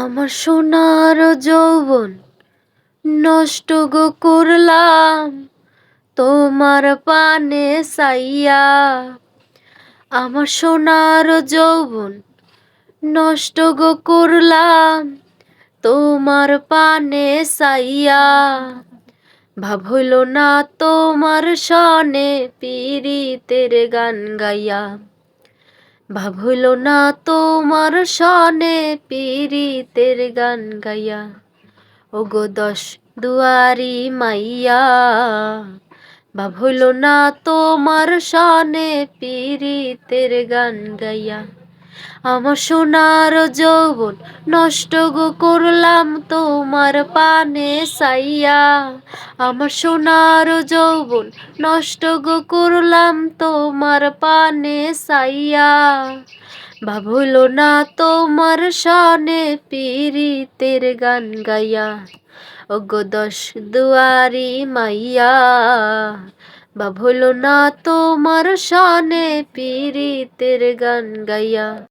আমার সোনার যৌবন নষ্ট গো করলাম তোমার পানে চাইয়া। আমার সোনার যৌবন নষ্ট গো করলাম তোমার পানে চাইয়া। ভাব হইল না তোমার সনে পীড়িতের গান গাইয়া। ভাব হইল না তোমার সনে পীড়িতের গান গাইয়া। ওগো দশ দুয়ারি মাইয়া, ভাব হইল না তোমার সনে পীড়িতের গান গাইয়া। আমার সোনার যৌবন নষ্ট গো করলাম তোমার পানে চাইয়া। আমার সোনার যৌবন নষ্ট গো করলাম তোমার পানে চাইয়া। ভাব হইল না তোমার সনে পীড়িতের গান গাইয়া। ওগো দশ দুয়ারি মাইয়া, ভাব হইল না তোমার সনে পীড়িতের গান গাইয়া।